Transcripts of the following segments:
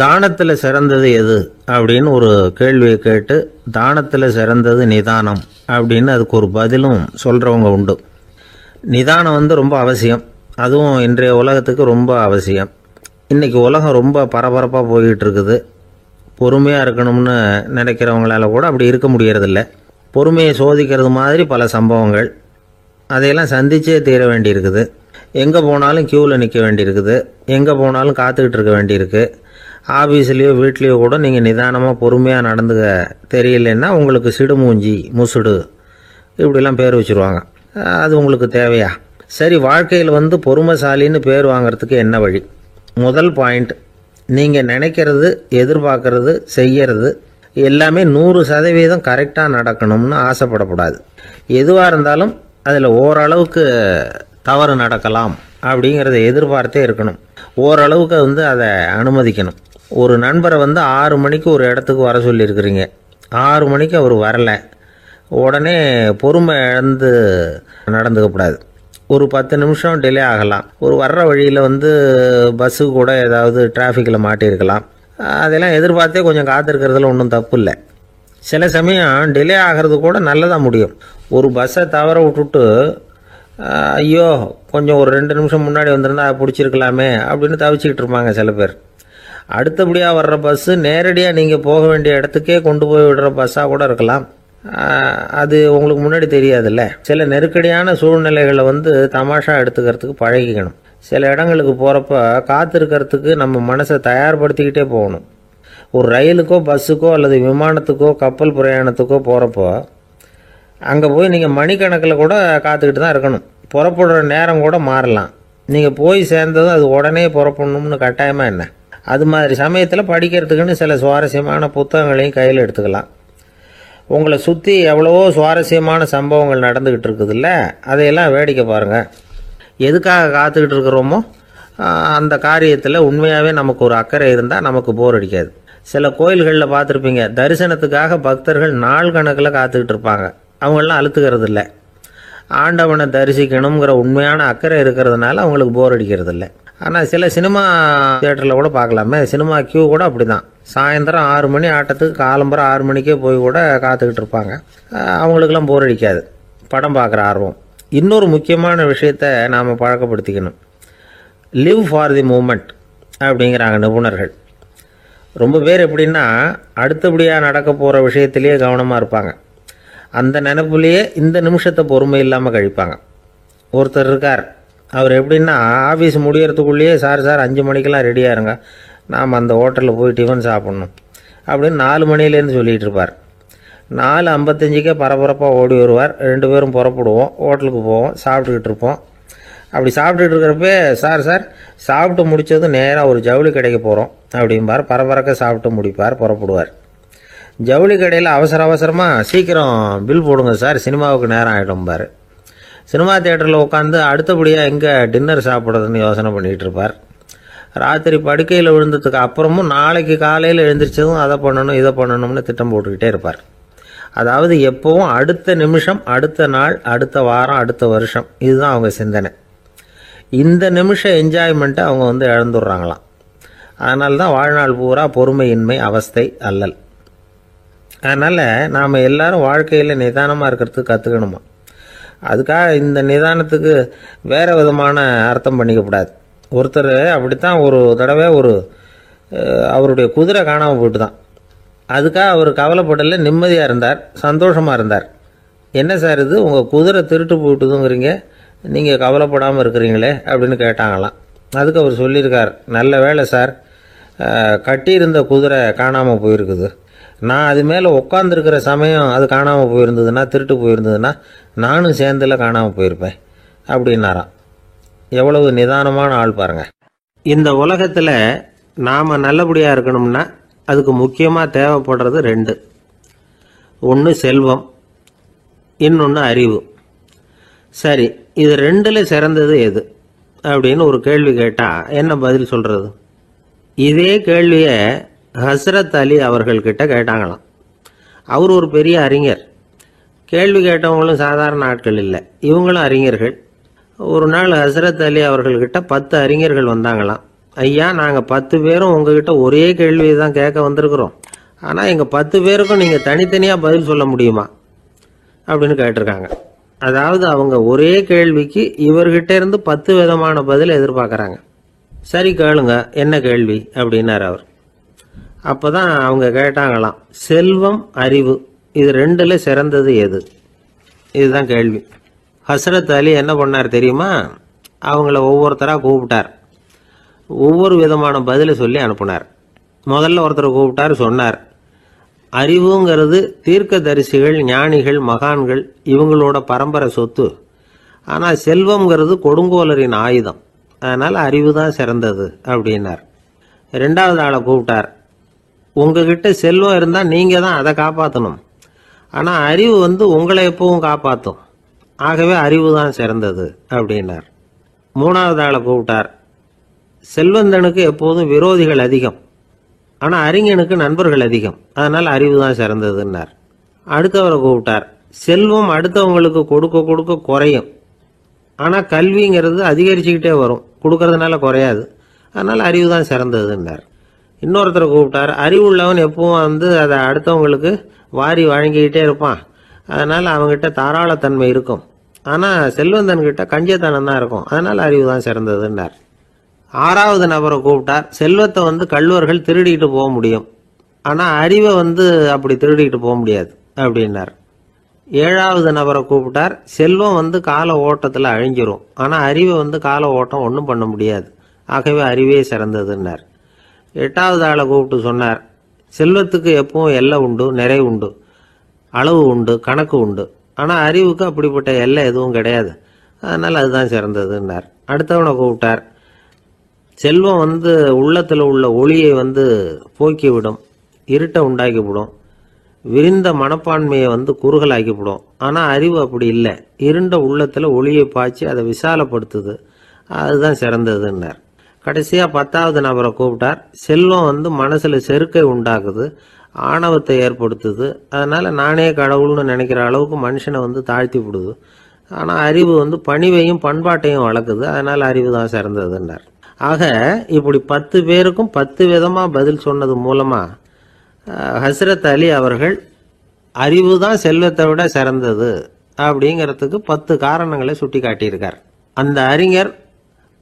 தானத்தில் சிறந்தது எது அப்படின்னு ஒரு கேள்வியை கேட்டு தானத்தில் சிறந்தது நிதானம் அப்படின்னு அதுக்கு ஒரு பதிலும் சொல்கிறவங்க உண்டு. நிதானம் ரொம்ப அவசியம். அதுவும் இன்றைய உலகத்துக்கு ரொம்ப அவசியம். இன்றைக்கி உலகம் ரொம்ப பரபரப்பாக போய்கிட்டு இருக்குது. பொறுமையாக இருக்கணும்னு நினைக்கிறவங்களால கூட அப்படி இருக்க முடியறதில்ல. பொறுமையை சோதிக்கிறது மாதிரி பல சம்பவங்கள். அதையெல்லாம் சந்திச்சே தீர வேண்டியிருக்குது. எங்கே போனாலும் க்யூவில் நிற்க வேண்டியிருக்குது. எங்கே போனாலும் காத்துக்கிட்டு இருக்க வேண்டியிருக்கு. ஆஃபீஸ்லேயோ வீட்லேயோ கூட நீங்கள் நிதானமாக பொறுமையாக நடந்துக்க தெரியலன்னா உங்களுக்கு சிடுமூஞ்சி, முசுடு இப்படிலாம் பேர் வச்சுருவாங்க. அது உங்களுக்கு தேவையா? சரி, வாழ்க்கையில் பொறுமைசாலின்னு பேர் வாங்கிறதுக்கு என்ன வழி? முதல் பாயிண்ட், நீங்கள் நினைக்கிறது, எதிர்பார்க்கறது, செய்கிறது எல்லாமே 100% கரெக்டாக நடக்கணும்னு ஆசைப்படக்கூடாது. எதுவாக இருந்தாலும் அதில் ஓரளவுக்கு தவறு நடக்கலாம் அப்படிங்கிறத எதிர்பார்த்தே இருக்கணும். ஓரளவுக்கு அதை அனுமதிக்கணும். ஒரு நண்பரை 6 மணிக்கு ஒரு இடத்துக்கு வர சொல்லியிருக்கிறீங்க. 6 மணிக்கு அவர் வரலை. உடனே பொறுமை இழந்து நடந்துக்கக்கூடாது. ஒரு 10 நிமிஷம் டிலே ஆகலாம். ஒரு வர்ற வழியில் பஸ்ஸு கூட ஏதாவது டிராஃபிக்கில் மாட்டியிருக்கலாம். அதெல்லாம் எதிர்பார்த்தே கொஞ்சம் காத்திருக்கிறதுல ஒன்றும் தப்பு இல்லை. சில சமயம் டிலே ஆகிறது கூட நல்லதாக முடியும். ஒரு பஸ்ஸை தவற விட்டுட்டு ஐயோ கொஞ்சம் ஒரு 2 நிமிஷம் முன்னாடி வந்திருந்தா பிடிச்சிருக்கலாமே அப்படின்னு தவிச்சிக்கிட்டு இருப்பாங்க சில பேர். அடுத்தபடியாக வர்ற பஸ்ஸு நேரடியாக நீங்கள் போக வேண்டிய இடத்துக்கே கொண்டு போய் விடுற பஸ்ஸாக கூட இருக்கலாம். அது உங்களுக்கு முன்னாடி தெரியாதுல்ல. சில நெருக்கடியான சூழ்நிலைகளை தமாஷா எடுத்துக்கிறதுக்கு பழகிக்கணும். சில இடங்களுக்கு போகிறப்ப காத்திருக்கிறதுக்கு நம்ம மனசை தயார்படுத்திக்கிட்டே போகணும். ஒரு ரயிலுக்கோ பஸ்ஸுக்கோ அல்லது விமானத்துக்கோ கப்பல் பிரயாணத்துக்கோ போகிறப்போ அங்கே போய் நீங்கள் மணிக்கணக்கில் கூட காத்துக்கிட்டு தான் இருக்கணும். புறப்படுற நேரம் கூட மாறலாம். நீங்கள் போய் சேர்ந்ததும் அது உடனே புறப்படணும்னு கட்டாயமாக என்ன? அது மாதிரி சமயத்தில் படிக்கிறதுக்குன்னு சில சுவாரஸ்யமான புத்தகங்களையும் கையில் எடுத்துக்கலாம். உங்களை சுற்றி எவ்வளவோ சுவாரஸ்யமான சம்பவங்கள் நடந்துக்கிட்டு இருக்குதுல்ல, அதையெல்லாம் வேடிக்கை பாருங்கள். எதுக்காக காத்துக்கிட்டு இருக்கிறோமோ அந்த காரியத்தில் உண்மையாகவே நமக்கு ஒரு அக்கறை இருந்தால் நமக்கு போர் அடிக்காது. சில கோயில்களில் பார்த்துருப்பீங்க, தரிசனத்துக்காக பக்தர்கள் நாள் கணக்கில் காத்துக்கிட்டு இருப்பாங்க. அவங்களெலாம் அழுத்துக்கிறது இல்லை. ஆண்டவனை தரிசிக்கணுங்கிற உண்மையான அக்கறை இருக்கிறதுனால அவங்களுக்கு போர் அடிக்கிறது இல்லை. ஆனால் சில சினிமா தியேட்டரில் கூட பார்க்கலாமே, சினிமா கியூ கூட அப்படி தான். சாயந்தரம் 6 மணி ஆட்டத்துக்கு காலம்பரம் 6 மணிக்கே போய் கூட காத்துக்கிட்டு இருப்பாங்க. அவங்களுக்கெல்லாம் போர் அடிக்காது. படம் பார்க்குற ஆர்வம். இன்னொரு முக்கியமான விஷயத்தை நாம் பழக்கப்படுத்திக்கணும். லிவ் ஃபார் தி மூமெண்ட் அப்படிங்கிறாங்க நிபுணர்கள். ரொம்ப பேர் எப்படின்னா அடுத்தபடியாக நடக்க போகிற விஷயத்திலேயே கவனமாக இருப்பாங்க. அந்த நினைப்புலேயே இந்த நிமிஷத்தை பொறுமை இல்லாமல் கழிப்பாங்க. ஒருத்தர் இருக்கார், அவர் எப்படின்னா ஆஃபீஸ் முடியறதுக்குள்ளேயே சார் 5 மணிக்கெல்லாம் ரெடியாக இருங்க, நாம் அந்த ஹோட்டலில் போய் டிஃபன் சாப்பிட்ணும் அப்படின்னு 4 மணிலேருந்து சொல்லிகிட்டு இருப்பார். 4:55 பரபரப்பாக ஓடி வருவார். 2 பேரும் புறப்படுவோம், ஹோட்டலுக்கு போவோம், சாப்பிட்டுக்கிட்டு இருப்போம். அப்படி சாப்பிட்டுட்டு இருக்கிறப்பே சார் சாப்பிட்டு முடித்ததும் நேராக ஒரு ஜவுளி கடைக்கு போகிறோம் அப்படிம்பார். பரபரக்க சாப்பிட்டு முடிப்பார், புறப்படுவார். ஜவுளி கடையில் அவசரமாக சீக்கிரம் பில் போடுங்க சார், சினிமாவுக்கு நேரம் ஆகிடும்பார். சினிமா தியேட்டரில் உட்காந்து அடுத்தபடியாக எங்கே டின்னர் சாப்பிட்றதுன்னு யோசனை பண்ணிகிட்டு இருப்பார். ராத்திரி படுக்கையில் விழுந்ததுக்கு அப்புறமும் நாளைக்கு காலையில் எழுந்திரிச்சதும் அதை பண்ணணும் இதை பண்ணணும்னு திட்டம் போட்டுக்கிட்டே இருப்பார். அதாவது எப்போவும் அடுத்த நிமிஷம், அடுத்த நாள், அடுத்த வாரம், அடுத்த வருஷம், இதுதான் அவங்க சிந்தனை. இந்த நிமிஷம் என்ஜாய்மெண்ட்டை அவங்க இழந்துடுறாங்களாம். அதனால தான் வாழ்நாள் பூரா பொறுமையின்மை, அவஸ்தை, அல்லல். அதனால் நாம் எல்லாரும் வாழ்க்கையில் நிதானமாக இருக்கிறதுக்கு கற்றுக்கணுமா. அதுக்காக இந்த நிதானத்துக்கு வேறு விதமான அர்த்தம் பண்ணிக்கக்கூடாது. ஒருத்தர் அப்படித்தான் ஒரு தடவை அவருடைய குதிரை காணாமல் போயிட்டு தான். அதுக்காக அவர் கவலைப்படலை, நிம்மதியாக இருந்தார், சந்தோஷமாக இருந்தார். என்ன சார் இது, உங்கள் குதிரை திருட்டு போயிட்டுதுங்கிறீங்க, நீங்கள் கவலைப்படாமல் இருக்கிறீங்களே அப்படின்னு கேட்டாங்களாம். அதுக்கு அவர் சொல்லியிருக்கார், நல்ல வேலை சார், கட்டியிருந்த குதிரை காணாமல் போயிருக்குது. நான் அது மேலே உட்காந்துருக்கிற சமயம் அது காணாமல் போயிருந்ததுன்னா, திருட்டு போயிருந்ததுன்னா நானும் சேர்ந்துல காணாமல் போயிருப்பேன் அப்படின்னாராம். எவ்வளவு நிதானமான ஆள் பாருங்கள். இந்த உலகத்தில் நாம் நல்லபடியாக இருக்கணும்னா அதுக்கு முக்கியமாக தேவைப்படுறது 2. ஒன்று செல்வம், இன்னொன்று அறிவு. சரி, இது 2ல் சிறந்தது எது அப்படின்னு ஒரு கேள்வி கேட்டால் என்ன பதில் சொல்கிறது? இதே கேள்வியை ஹஸ்ரத் அலி அவர்கள்கிட்ட கேட்டாங்களாம். அவர் ஒரு பெரிய அறிஞர். கேள்வி கேட்டவங்களும் சாதாரண ஆட்கள் இல்லை, இவங்களும் அறிஞர்கள். ஒரு நாள் ஹஸ்ரத் அலி அவர்கள்கிட்ட 10 அறிஞர்கள் வந்தாங்களாம். ஐயா, நாங்கள் 10 பேரும் உங்ககிட்ட ஒரே கேள்வியை தான் கேட்க வந்திருக்கிறோம், ஆனால் எங்கள் 10 பேருக்கும் நீங்கள் தனித்தனியாக பதில் சொல்ல முடியுமா அப்படின்னு கேட்டிருக்காங்க. அதாவது அவங்க ஒரே கேள்விக்கு இவர்கிட்ட இருந்து 10 விதமான பதில் எதிர்பார்க்குறாங்க. சரி கேளுங்க, என்ன கேள்வி அப்படின்னார் அவர். அப்போதான் அவங்க கேட்டாங்களாம், செல்வம் அறிவு இது ரெண்டுல சிறந்தது எது? இதுதான் கேள்வி. ஹஸ்ரத் அலி என்ன பண்ணார் தெரியுமா? அவங்கள ஒவ்வொருத்தராக கூப்பிட்டார், ஒவ்வொரு விதமான பதிலை சொல்லி அனுப்புனார். முதல்ல ஒருத்தரை கூப்பிட்டார், சொன்னார், அறிவுங்கிறது தீர்க்கதரிசிகள், ஞானிகள், மகான்கள் இவங்களோட பரம்பரை சொத்து. ஆனால் செல்வம்ங்கிறது கொடுங்கோலரின் ஆயுதம், அதனால் அறிவு தான் சிறந்தது அப்படின்னார். ரெண்டாவது ஆளை கூப்பிட்டார், உங்ககிட்ட செல்வம் இருந்தால் நீங்கள் தான் அதை காப்பாற்றணும், ஆனால் அறிவு உங்களை எப்பவும் காப்பாற்றும், ஆகவே அறிவு தான் சிறந்தது அப்படின்னார். மூணாவது ஆளை கூப்பிட்டார், செல்வந்தனுக்கு எப்போதும் விரோதிகள் அதிகம், ஆனால் அறிஞனுக்கு நண்பர்கள் அதிகம், அதனால் அறிவு தான் சிறந்ததுன்னார். அடுத்தவரை கூப்பிட்டார், செல்வம் அடுத்தவங்களுக்கு கொடுக்க கொடுக்க குறையும், ஆனால் கல்விங்கிறது அதிகரிச்சுக்கிட்டே வரும், கொடுக்கறதுனால குறையாது, அதனால் அறிவு தான் சிறந்ததுன்னார். இன்னொருத்தரை கூப்பிட்டார், அறிவுள்ளவன் எப்பவும் அதை அடுத்தவங்களுக்கு வாரி வழங்கிக்கிட்டே இருப்பான், அதனால் அவங்ககிட்ட தாராளத்தன்மை இருக்கும், ஆனால் செல்வந்தன்கிட்ட கஞ்சத்தனம் தான் இருக்கும், அதனால் அறிவு தான் சிறந்ததுன்னார். ஆறாவது நபரை கூப்பிட்டார், செல்வத்தை கள்வர்கள் திருடிட்டு போக முடியும், ஆனால் அறிவை அப்படி திருடிட்டு போக முடியாது அப்படின்னார். ஏழாவது நபரை கூப்பிட்டார், செல்வம் கால ஓட்டத்தில் அழிஞ்சிரும், ஆனால் அறிவை கால ஓட்டம் ஒன்றும் பண்ண முடியாது, ஆகவே அறிவே சிறந்ததுன்னார். எட்டாவது ஆளை கூப்பிட்டு சொன்னார், செல்வத்துக்கு எப்பவும் எல்லை உண்டு, நிறைவு உண்டு, அளவு உண்டு, கணக்கு உண்டு, ஆனால் அறிவுக்கு அப்படிப்பட்ட எல்லை எதுவும் கிடையாது, அதனால் அதுதான் சிறந்ததுன்னார். அடுத்தவனை கூப்பிட்டார், செல்வம் உள்ளத்தில் உள்ள ஒளியை போக்கிவிடும், இருட்டை உண்டாக்கிவிடும், விரிந்த மனப்பான்மையை குறுகலாக்கிவிடும், ஆனால் அறிவு அப்படி இல்லை, இருண்ட உள்ளத்தில் ஒளியை பாய்ச்சி அதை விசாலப்படுத்துது, அதுதான் சிறந்ததுன்னார். கடைசியாக 10வது நபரை கூப்பிட்டார், செல்வம் மனசில் செருக்கை உண்டாக்குது, ஆணவத்தை ஏற்படுத்துது, அதனால் நானே கடவுள்னு நினைக்கிற அளவுக்கு மனுஷனை தாழ்த்தி விடுது, ஆனால் அறிவு பணிவையும் பண்பாட்டையும் வளர்க்குது, அதனால் அறிவு தான் சிறந்ததுன்னார். ஆக இப்படி 10 பேருக்கும் 10 விதமாக பதில் சொன்னது மூலமாக ஹஸ்ரத் அலி அவர்கள் அறிவு தான் செல்வத்தை விட சிறந்தது அப்படிங்கிறதுக்கு 10 காரணங்களை சுட்டி காட்டியிருக்கார். அந்த அறிஞர்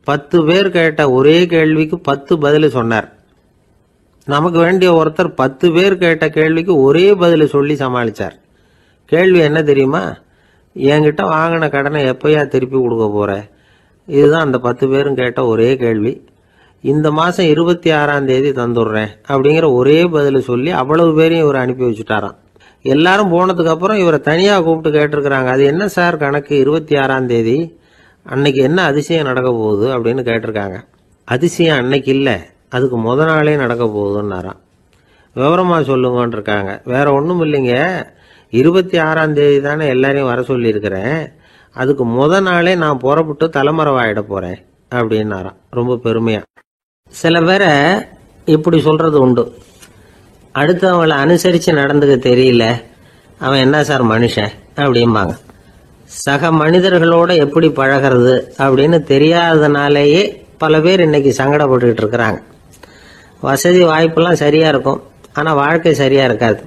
10 பேர் கேட்ட ஒரே கேள்விக்கு 10 பதில் சொன்னார். நமக்கு வேண்டிய ஒருத்தர் 10 பேர் கேட்ட கேள்விக்கு ஒரே பதில் சொல்லி சமாளித்தார். கேள்வி என்ன தெரியுமா? என்கிட்ட வாங்கின கடனை எப்பயா திருப்பி கொடுக்க போற? இதுதான் அந்த 10 பேரும் கேட்ட ஒரே கேள்வி. இந்த மாதம் 26ஆம் தேதி தந்துடுறேன் அப்படிங்கிற ஒரே பதில் சொல்லி அவ்வளவு பேரையும் இவர் அனுப்பி வச்சுட்டாராம். எல்லாரும் போனதுக்கு அப்புறம் இவரை தனியாக கூப்பிட்டு கேட்டிருக்கிறாங்க, அது என்ன சார் கணக்கு, 26ஆம் தேதி அன்னைக்கு என்ன அதிசயம் நடக்க போகுது அப்படின்னு கேட்டிருக்காங்க. அதிசயம் அன்னைக்கு இல்லை, அதுக்கு முத நாளே நடக்க போகுதுன்னாராம். விவரமாக சொல்லுங்கன்னு இருக்காங்க. வேற ஒன்றும் இல்லைங்க, 26ஆம் தேதி தானே எல்லாரையும் வர சொல்லியிருக்கிறேன், அதுக்கு முத நாளே நான் புறப்பட்டு தலைமறைவாயிட போறேன் அப்படின்னாராம் ரொம்ப பெருமையா. சில பேரை இப்படி சொல்றது உண்டு, அடுத்தவங்களை அனுசரித்து நடந்துக்க தெரியல, அவன் என்ன சார் மனுஷன் அப்படிம்பாங்க. சக மனிதர்களோட எப்படி பழகிறது அப்படின்னு தெரியாததுனாலேயே பல பேர் இன்னைக்கு சங்கடப்பட்டுக்கிட்டு இருக்கிறாங்க. வசதி வாய்ப்பெல்லாம் சரியா இருக்கும், ஆனால் வாழ்க்கை சரியா இருக்காது.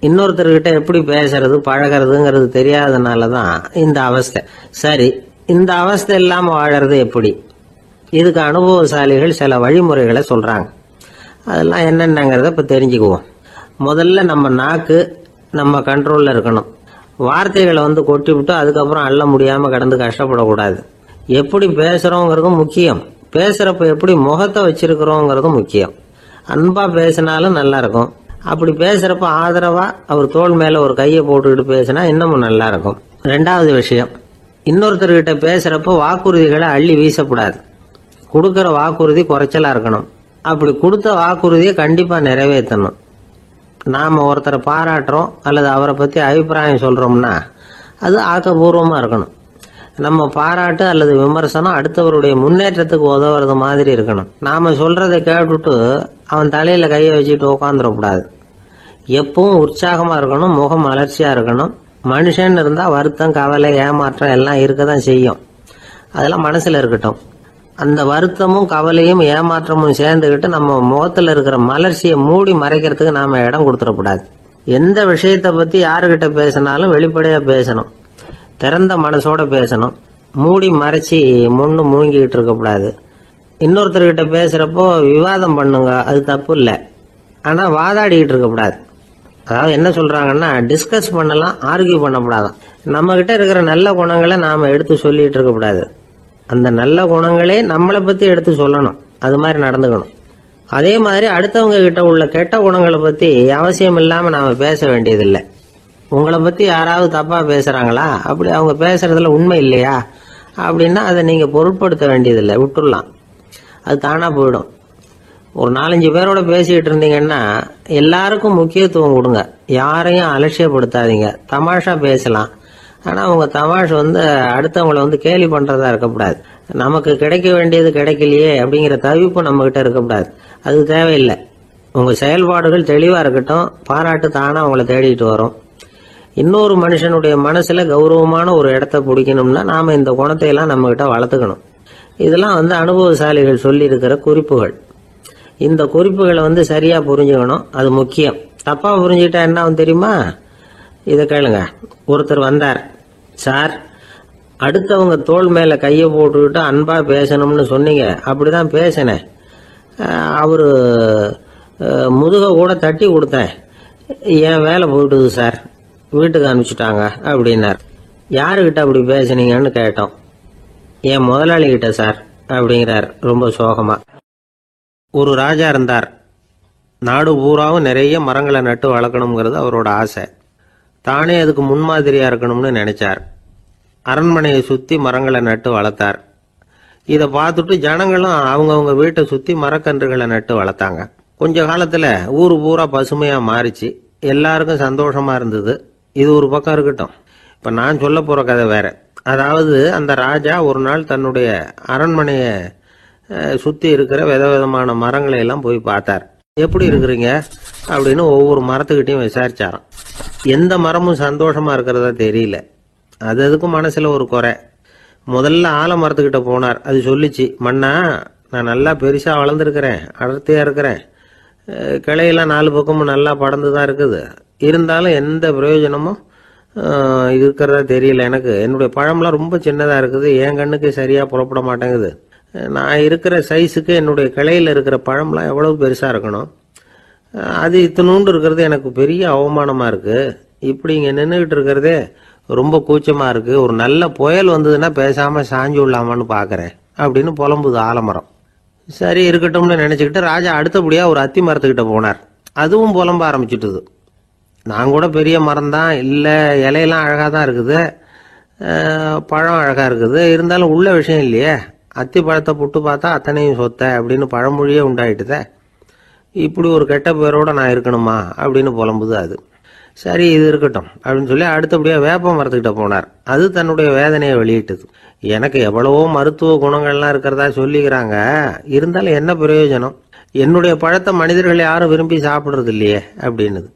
இன்னொருத்தர்கிட்ட எப்படி பேசுறது பழகிறதுங்கிறது தெரியாததுனால தான் இந்த அவஸ்தை. சரி, இந்த அவஸ்தை இல்லாமல் வாழறது எப்படி? இதுக்கு அனுபவசாலிகள் சில வழிமுறைகளை சொல்றாங்க. அதெல்லாம் என்னென்னங்கிறத இப்போ தெரிஞ்சுக்குவோம். முதல்ல நம்ம நாக்கு நம்ம கண்ட்ரோலில் இருக்கணும். வார்த்தைகளை கொட்டி விட்டு அதுக்கப்புறம் அள்ள முடியாமல் கடந்து கஷ்டப்படக்கூடாது. எப்படி பேசுகிறோங்கிறதும் முக்கியம், பேசுகிறப்ப எப்படி முகத்தை வச்சிருக்கிறோங்கிறதும் முக்கியம். அன்பாக பேசினாலும் நல்லா இருக்கும், அப்படி பேசுகிறப்ப ஆதரவாக அவர் தோள் மேலே ஒரு கையை போட்டுக்கிட்டு பேசினா இன்னமும் நல்லா இருக்கும். ரெண்டாவது விஷயம், இன்னொருத்தர்கிட்ட பேசுகிறப்ப வாக்குறுதிகளை அள்ளி வீசக்கூடாது. கொடுக்குற வாக்குறுதி குறைச்சலாக இருக்கணும். அப்படி கொடுத்த வாக்குறுதியை கண்டிப்பாக நிறைவேற்றணும். நாம் ஒருத்தரை பாராட்டுறோம் அல்லது அவரை பற்றி அபிப்பிராயம் சொல்கிறோம்னா அது ஆக்கப்பூர்வமாக இருக்கணும். நம்ம பாராட்டு அல்லது விமர்சனம் அடுத்தவருடைய முன்னேற்றத்துக்கு உதவுறது மாதிரி இருக்கணும். நாம் சொல்கிறத கேட்டுட்டு அவன் தலையில் கையை வச்சுட்டு உட்காந்துடக்கூடாது. எப்பவும் உற்சாகமாக இருக்கணும், முகம் மலர்ச்சியாக இருக்கணும். மனுஷன் இருந்தால் வருத்தம், கவலை, ஏமாற்றம் எல்லாம் இருக்க தான் செய்யும், அதெல்லாம் மனசில் இருக்கட்டும். அந்த வருத்தமும் கவலையும் ஏமாற்றமும் சேர்ந்துக்கிட்டு நம்ம முகத்துல இருக்கிற மலர்ச்சியை மூடி மறைக்கிறதுக்கு நாம இடம் கொடுத்துடக்கூடாது. எந்த விஷயத்தை பத்தி யாருக்கிட்ட பேசினாலும் வெளிப்படையா பேசணும், திறந்த மனசோட பேசணும். மூடி மறைச்சி முன்னு மூங்கிக்கிட்டு இருக்கக்கூடாது. இன்னொருத்தர்கிட்ட பேசுறப்போ விவாதம் பண்ணுங்க, அது தப்பு இல்லை. ஆனா வாதாடிக்கிட்டு இருக்கக்கூடாது. அதாவது என்ன சொல்றாங்கன்னா, டிஸ்கஸ் பண்ணலாம், ஆர்கியூ பண்ணக்கூடாது. நம்ம கிட்ட இருக்கிற நல்ல குணங்களை நாம எடுத்து சொல்லிட்டு இருக்கக்கூடாது. அந்த நல்ல குணங்களே நம்மளை பத்தி எடுத்து சொல்லணும், அது மாதிரி நடந்துக்கணும். அதே மாதிரி அடுத்தவங்க கிட்ட உள்ள கெட்ட குணங்களை பத்தி அவசியம் இல்லாம நாம பேச வேண்டியதில்லை. உங்களை பத்தி யாராவது தப்பா பேசுறாங்களா, அப்படி அவங்க பேசுறதுல உண்மை இல்லையா அப்படின்னா அதை நீங்க பொருட்படுத்த வேண்டியதில்லை, விட்டுடலாம். அது தானா போயிடும். ஒரு 4-5 பேரோட பேசிக்கிட்டு இருந்தீங்கன்னா எல்லாருக்கும் முக்கியத்துவம் கொடுங்க, யாரையும் அலட்சியப்படுத்தாதீங்க. தமாஷா பேசலாம், ஆனா உங்க தமாஷ் அடுத்தவங்களை கேலி பண்றதா இருக்கக்கூடாது. நமக்கு கிடைக்க வேண்டியது கிடைக்கலையே அப்படிங்கிற தவிப்பு நம்ம கிட்ட இருக்கக்கூடாது, அது தேவையில்லை. உங்க செயல்பாடுகள் தெளிவா இருக்கட்டும், பாராட்டு தானா உங்களை தேடிட்டு வரும். இன்னொரு மனுஷனுடைய மனசுல கௌரவமான ஒரு இடத்த பிடிக்கணும்னா நாம இந்த குணத்தை எல்லாம் நம்ம கிட்ட வளர்த்துக்கணும். இதெல்லாம் அனுபவசாலிகள் சொல்லி இருக்கிற குறிப்புகள். இந்த குறிப்புகளை சரியா புரிஞ்சுக்கணும், அது முக்கியம். தப்பா புரிஞ்சுக்கிட்டா என்ன ஆகும் தெரியுமா? இதை கேளுங்க. ஒருத்தர் வந்தார், சார் அடுத்தவங்க தோள் மேல கையை போட்டுக்கிட்டு அன்பா பேசணும்னு சொன்னீங்க, அப்படிதான் பேசினேன். அவரு முதுக கூட தட்டி கொடுத்தேன், என் வேலை போயிட்டுது சார், வீட்டுக்கு அனுப்பிச்சுட்டாங்க அப்படின்னார். யாருக்கிட்ட அப்படி பேசுனீங்கன்னு கேட்டோம். என் முதலாளி கிட்ட சார் அப்படிங்கிறார் ரொம்ப சோகமா. ஒரு ராஜா இருந்தார். நாடு பூராவும் நிறைய மரங்களை நட்டு வளர்க்கணுங்கிறது அவரோட ஆசை. தானே அதுக்கு முன்மாதிரியா இருக்கணும்னு நினைச்சார். அரண்மனையை சுத்தி மரங்களை நட்டு வளர்த்தார். இதை பார்த்துட்டு ஜனங்களும் அவங்கவுங்க வீட்டை சுத்தி மரக்கன்றுகளை நட்டு வளர்த்தாங்க. கொஞ்ச காலத்துல ஊரு பூரா பசுமையா மாறிச்சு, எல்லாருக்கும் சந்தோஷமா இருந்தது. இது ஒரு பக்கம் இருக்கட்டும். இப்ப நான் சொல்ல போற கதை வேற. அதாவது அந்த ராஜா ஒரு நாள் தன்னுடைய அரண்மனையை சுத்தி இருக்கிற விதவிதமான மரங்களை எல்லாம் போய் பார்த்தார். எப்படி இருக்கிறீங்க அப்படின்னு ஒவ்வொரு மரத்துக்கிட்டையும் விசாரிச்சாராம். எந்த மரமும் சந்தோஷமா இருக்கிறதா தெரியல. அதுக்கும் மனசுல ஒரு குறை. முதல்ல ஆலமரத்துக்கிட்ட போனார். அது சொல்லிச்சு, மண்ணா நான் நல்லா பெருசா வளர்ந்துருக்கிறேன், அடர்த்தியா இருக்கிறேன், கிளையெல்லாம் 4 பக்கமும் நல்லா படர்ந்துதான் இருக்குது, இருந்தாலும் எந்த பிரயோஜனமும் இருக்கிறதா தெரியல எனக்கு. என்னுடைய பழம்லாம் ரொம்ப சின்னதா இருக்குது, என் கண்ணுக்கு சரியா புறப்பட மாட்டேங்குது. நான் இருக்கிற சைஸுக்கு என்னுடைய கிளையில இருக்கிற பழம்லாம் எவ்வளவு பெருசா இருக்கணும், அது இத்தினூண்டு இருக்கிறது எனக்கு பெரிய அவமானமா இருக்கு. இப்படி இங்க நின்றுகிட்டு இருக்கிறதே ரொம்ப கூச்சமா இருக்கு. ஒரு நல்ல புயல் வந்ததுன்னா பேசாம சாஞ்சு விடலாமான்னு பாக்குறேன் அப்படின்னு புலம்புது ஆலமரம். சரி இருக்கட்டும்னு நினைச்சுக்கிட்டு ராஜா அடுத்தபடியா ஒரு அத்தி மரத்துக்கிட்ட போனார். அதுவும் புலம்ப ஆரம்பிச்சுட்டுது. நான் கூட பெரிய மரம் தான், இல்லை இலையெல்லாம் அழகா தான் இருக்குது, பழம் அழகா இருக்குது, இருந்தாலும் உள்ள விஷயம் இல்லையே, அத்தி பழத்தை புட்டு பார்த்தா அத்தனையும் சொத்த அப்படின்னு பழமொழியே உண்டாயிட்டுதே. இப்படி ஒரு கெட்ட பேரோட நான் இருக்கணுமா அப்படின்னு புலம்புது அது. சரி இது இருக்கட்டும் அப்படின்னு சொல்லி அடுத்தபடியா வேப்ப மரத்துக்கிட்ட போனார். அது தன்னுடைய வேதனையை வெளியிட்டது. எனக்கு எவ்வளவோ மருத்துவ குணங்கள்லாம் இருக்கிறதா சொல்லிக்கிறாங்க, இருந்தாலும் என்ன பிரயோஜனம், என்னுடைய பழத்தை மனிதர்கள் யாரும் விரும்பி சாப்பிடுறது இல்லையே அப்படின்னுது.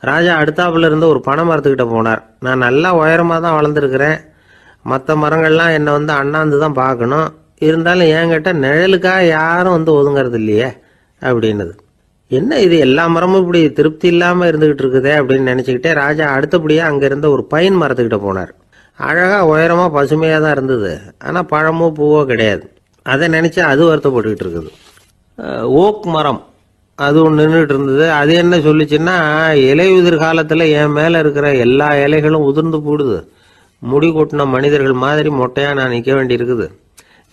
ராஜா அடுத்தாப்புல இருந்து ஒரு பனை மரத்துக்கிட்ட போனார். நான் நல்லா உயரமா தான் வளர்ந்துருக்கிறேன், மற்ற மரங்கள்லாம் என்னை அண்ணாந்து தான் பார்க்கணும், இருந்தாலும் என்கிட்ட நிழலுக்காக யாரும் ஒதுங்கிறது இல்லையே அப்படின்னுது. என்ன இது எல்லா மரமும் இப்படி திருப்தி இல்லாம இருந்துகிட்டு இருக்குதே அப்படின்னு நினைச்சுக்கிட்டே ராஜா அடுத்தபடியா அங்க இருந்த ஒரு பைன் மரத்துக்கிட்ட போனார். அழகா உயரமா பசுமையா தான் இருந்தது, ஆனா பழமோ பூவோ கிடையாது. அதை நினைச்சா அது வருத்தப்பட்டுக்கிட்டு இருக்குது. ஓக் மரம் அது ஒன்று நின்றுட்டு இருந்தது. அது என்ன சொல்லிச்சுன்னா, இலையுதிர் காலத்துல என் மேல இருக்கிற எல்லா இலைகளும் உதிர்ந்து போடுது, முடி கொட்டின மனிதர்கள் மாதிரி மொட்டையா நான் நிக்க வேண்டி இருக்குது,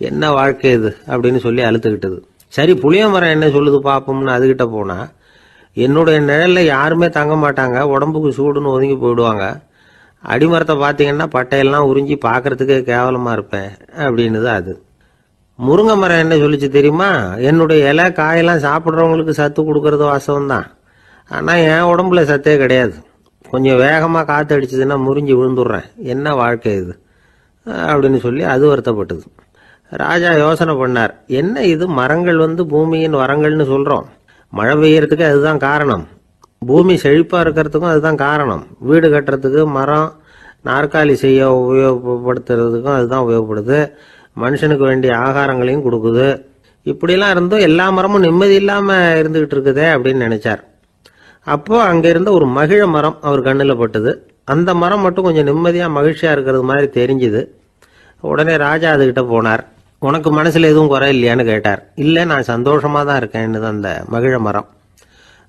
என்ன வாழ்க்கை இது அப்படின்னு சொல்லி அழுத்துக்கிட்டது. சரி புளிய மரம் என்ன சொல்லுது பாப்போம்னு அதுகிட்ட போனா, என்னுடைய நிழல்ல யாருமே தங்க மாட்டாங்க, உடம்புக்கு சூடுன்னு ஒதுங்கி போயிடுவாங்க, அடிமரத்தை பார்த்தீங்கன்னா பட்டையெல்லாம் உறிஞ்சி பார்க்கறதுக்கே கேவலமா இருப்பேன் அப்படின்னுது அது. முருங்கை மரம் என்ன சொல்லிச்சு தெரியுமா, என்னுடைய இலை காயெல்லாம் சாப்பிட்றவங்களுக்கு சத்து கொடுக்கறது வாசம் தான், ஆனா என் உடம்புல சத்தே கிடையாது, கொஞ்சம் வேகமா காத்து அடிச்சதுன்னா முறிஞ்சி விழுந்துடுறேன், என்ன வாழ்க்கை இது அப்படின்னு சொல்லி அது வருத்தப்பட்டது. ராஜா யோசனை பண்ணார், என்ன இது மரங்கள் பூமியின் வரங்கள்னு சொல்றோம், மழை பெய்யறதுக்கு அதுதான் காரணம், பூமி செழிப்பா இருக்கிறதுக்கும் அதுதான் காரணம், வீடு கட்டுறதுக்கு மரம், நாற்காலி செய்ய உபயோகப்படுத்துறதுக்கும் அதுதான் உபயோகப்படுது, மனுஷனுக்கு வேண்டிய ஆகாரங்களையும் கொடுக்குது. இப்படிலாம் இருந்தும் எல்லா மரமும் நிம்மதி இல்லாம இருந்துகிட்டு இருக்குதே அப்படின்னு நினைச்சார். அப்போ அங்க இருந்த ஒரு மகிழ மரம் அவர் கண்ணில் பட்டது. அந்த மரம் மட்டும் கொஞ்சம் நிம்மதியா மகிழ்ச்சியா இருக்கிறது மாதிரி தெரிஞ்சுது. உடனே ராஜா அதுகிட்ட போனார். உனக்கு மனசுல எதுவும் குறை இல்லையான்னு கேட்டார். இல்லை, நான் சந்தோஷமா தான் இருக்கேன்னு அந்த மகிழ மரம்.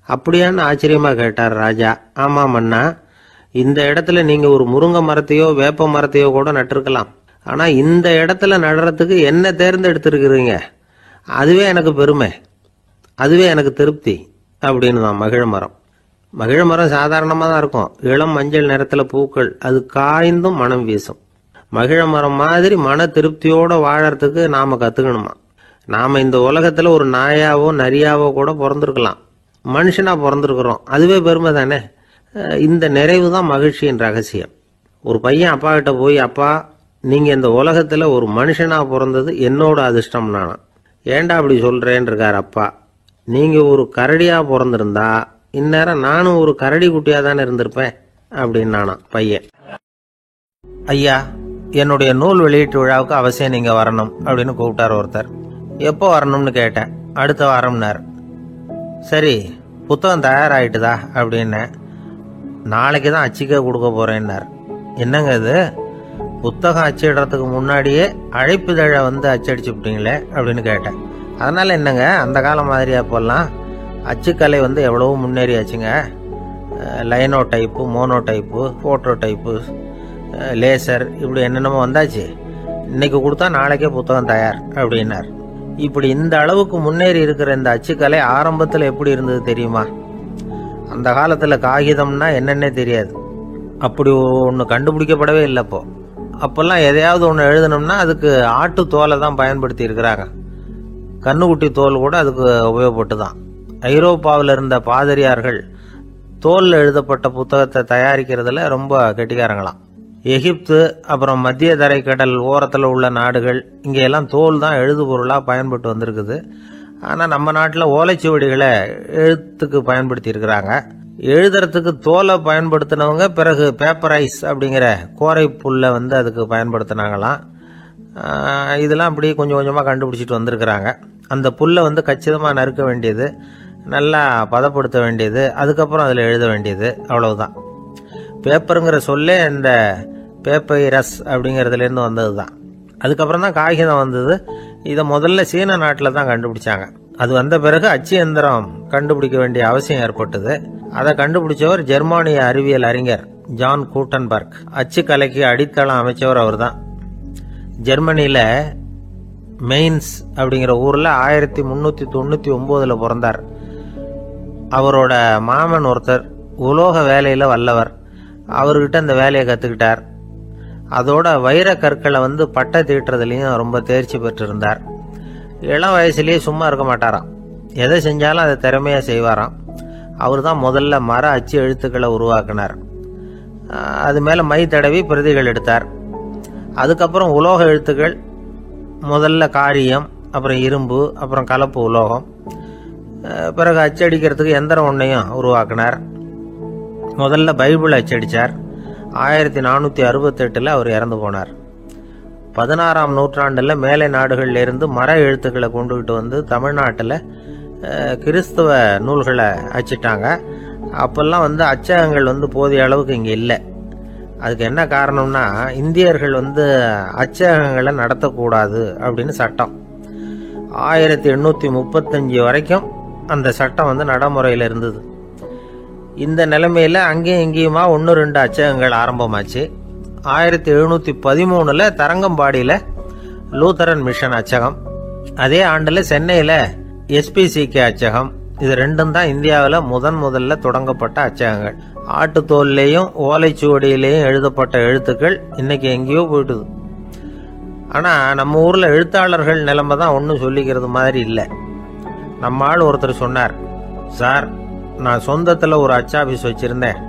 அப்படியான்னு ஆச்சரியமா கேட்டார் ராஜா. ஆமா மன்னா, இந்த இடத்துல நீங்க ஒரு முருங்கை மரத்தையோ வேப்ப மரத்தையோ கூட நட்டிருக்கலாம். ஆனா இந்த இடத்துல நடுறதுக்கு என்ன தேர்ந்தெடுத்திருக்கிறீங்க, அதுவே எனக்கு பெருமை, அதுவே எனக்கு திருப்தி அப்படின்னு தான் மகிழ மரம். மகிழ மரம் சாதாரணமாக தான் இருக்கும். இளம் மஞ்சள் நிறத்துல பூக்கள், அது காய்ந்தும் மனம் வீசும். மகிழ மரம் மாதிரி மன திருப்தியோட வாழறதுக்கு நாம கத்துக்கணுமா. நாம இந்த உலகத்துல ஒரு நாயாவோ நரியாவோ கூட பிறந்திருக்கலாம், மனுஷனா பிறந்திருக்கிறோம், அதுவே பெருமை தானே. இந்த நிறைவு தான் மகிழ்ச்சியின் ரகசியம். ஒரு பையன் அப்பா கிட்ட போய், அப்பா நீங்க இந்த உலகத்துல ஒரு மனுஷனா பிறந்தது என்னோட அதிர்ஷ்டம் நானா. ஏண்டா அப்படி சொல்றேன்னு இருக்கார் அப்பா. நீங்க ஒரு கரடியா பிறந்திருந்தா இந்நேரம் நானும் ஒரு கரடி குட்டியா தானே இருந்திருப்பேன் அப்படின்னு நானா பையன். ஐயா, என்னுடைய நூல் வெளியீட்டு விழாவுக்கு அவசியம் நீங்க வரணும் அப்படின்னு கூப்பிட்டார் ஒருத்தர். எப்போ வரணும்னு கேட்டேன். அடுத்த வாரம்னார். சரி, புத்தகம் தயாராகிட்டுதா அப்படின்னு. நாளைக்கு தான் அச்சிக்க கொடுக்க போறேன்னார். என்னங்க இது, புத்தகம் அச்சிடுறதுக்கு முன்னாடியே அழைப்புதழை அச்சடிச்சு விட்டீங்களே அப்படின்னு கேட்டேன். அதனால என்னங்க, அந்த காலம் மாதிரி அப்போல்லாம் அச்சுக்கலை எவ்வளவோ முன்னேறியாச்சுங்க. Linotype, monotype, phototype, laser, இப்படி என்னென்னமோ வந்தாச்சு. இன்னைக்கு கொடுத்தா நாளைக்கே புத்தகம் தயார் அப்படின்னார். இப்படி இந்த அளவுக்கு முன்னேறி இருக்கிற இந்த அச்சுக்கலை ஆரம்பத்தில் எப்படி இருந்தது தெரியுமா? அந்த காலத்தில் காகிதம்னா என்னன்னே தெரியாது. அப்படி ஒன்று கண்டுபிடிக்கப்படவே இல்லை. அப்போல்லாம் எதையாவது ஒன்று எழுதணும்னா அதுக்கு ஆட்டு தோலை தான் பயன்படுத்தி இருக்கிறாங்க. கண்ணுக்குட்டி தோல் கூட அதுக்கு உபயோகப்பட்டு தான். ஐரோப்பாவில் இருந்த பாதிரியார்கள் தோலில் எழுதப்பட்ட புத்தகத்தை தயாரிக்கிறதுல ரொம்ப கெட்டிக்காரங்களாம். எகிப்து, அப்புறம் மத்திய தரைக்கடல் ஓரத்தில் உள்ள நாடுகள், இங்கெல்லாம் தோல் தான் எழுது பொருளாக பயன்பட்டு வந்திருக்குது. ஆனால் நம்ம நாட்டில் ஓலைச்சுவடிகளை எழுத்துக்கு பயன்படுத்தி இருக்கிறாங்க. எழுதுறதுக்கு தோலை பயன்படுத்தினவங்க பிறகு பேப்பரைஸ் அப்படிங்கிற கோரை புல்லை அதுக்கு பயன்படுத்தினாங்களாம். இதெல்லாம் அப்படி கொஞ்சம் கொஞ்சமாக கண்டுபிடிச்சிட்டு வந்திருக்கிறாங்க. அந்த புல்லை கச்சிதமாக நறுக்க வேண்டியது, நல்லா பதப்படுத்த வேண்டியது, அதுக்கப்புறம் அதில் எழுத வேண்டியது, அவ்வளவுதான். பேப்பருங்கிற சொல்லே இந்த பேப்பைரஸ் அப்படிங்கிறதுலேருந்து வந்தது தான். அதுக்கப்புறம் தான் காகிதம் வந்தது. இதை முதல்ல சீன நாட்டில் தான் கண்டுபிடிச்சாங்க. அது வந்த பிறகு அச்சு எந்திரம் கண்டுபிடிக்க வேண்டிய அவசியம் ஏற்பட்டது. அதை கண்டுபிடிச்சவர் ஜெர்மானிய அறிவியல் அறிஞர் ஜான் கூட்டன்பர்க். அச்சு கலைக்கு அடித்தளம் அமைச்சவர் அவர் தான். ஜெர்மனியில் மெயின்ஸ் அப்படிங்கிற ஊரில் 1399 பிறந்தார். அவரோட மாமன் ஒருத்தர் உலோக வேலையில் வல்லவர். அவர்கிட்ட அந்த வேலையை கற்றுக்கிட்டார். அதோட வைர கற்களை பட்டை தீட்டுறதுலையும் ரொம்ப தேர்ச்சி பெற்றிருந்தார். இளம் வயசுலேயே சும்மா இருக்க மாட்டாராம். எதை செஞ்சாலும் அதை திறமையாக செய்வாராம். அவர் தான் முதல்ல மர அச்சு எழுத்துக்களை உருவாக்கினார். அது மேலே மை தடவி பிரதிகள் எடுத்தார். அதுக்கப்புறம் உலோக எழுத்துக்கள், முதல்ல காரியம், அப்புறம் இரும்பு, அப்புறம் கலப்பு உலோகம், பிறகு அச்சடிக்கிறதுக்கு எந்திரம் ஒன்றையும் உருவாக்கினார். முதல்ல பைபிள் அச்சடித்தார். 1468 அவர் இறந்து போனார். 16ஆம் நூற்றாண்டில் மேலை நாடுகளில் இருந்து மர எழுத்துக்களை கொண்டுகிட்டு தமிழ்நாட்டில் கிறிஸ்தவ நூல்களை அச்சிட்டாங்க. அப்பெல்லாம் அச்சகங்கள் போதிய அளவுக்கு இங்கே இல்லை. அதுக்கு என்ன காரணம்னா, இந்தியர்கள் அச்சகங்களை நடத்தக்கூடாது அப்படின்னு சட்டம். 1835 வரைக்கும் அந்த சட்டம் நடைமுறையில் இருந்தது. இந்த நிலைமையில் அங்கேயும் இங்கேயுமா 1-2 அச்சகங்கள் ஆரம்பமாச்சு. 1713 தரங்கம்பாடியில் லூத்தரன் மிஷன் அச்சகம், அதே ஆண்டில் சென்னையில் SPCK அச்சகம். இது ரெண்டும் தான் இந்தியாவில் முதல்ல தொடங்கப்பட்ட அச்சகங்கள். ஆட்டுத்தோல்லையும் ஓலைச்சுவடியிலையும் எழுதப்பட்ட எழுத்துக்கள் இன்னைக்கு எங்கேயோ போயிட்டுது. ஆனால் நம்ம ஊரில் எழுத்தாளர்கள் நிலைமை தான் ஒன்றும் சொல்லிக்கிறது மாதிரி இல்லை. நம்ம ஆள் ஒருத்தர் சொன்னார், சார் நான் சொந்தத்தில் ஒரு அச்சாபீஸ் வச்சுருந்தேன்,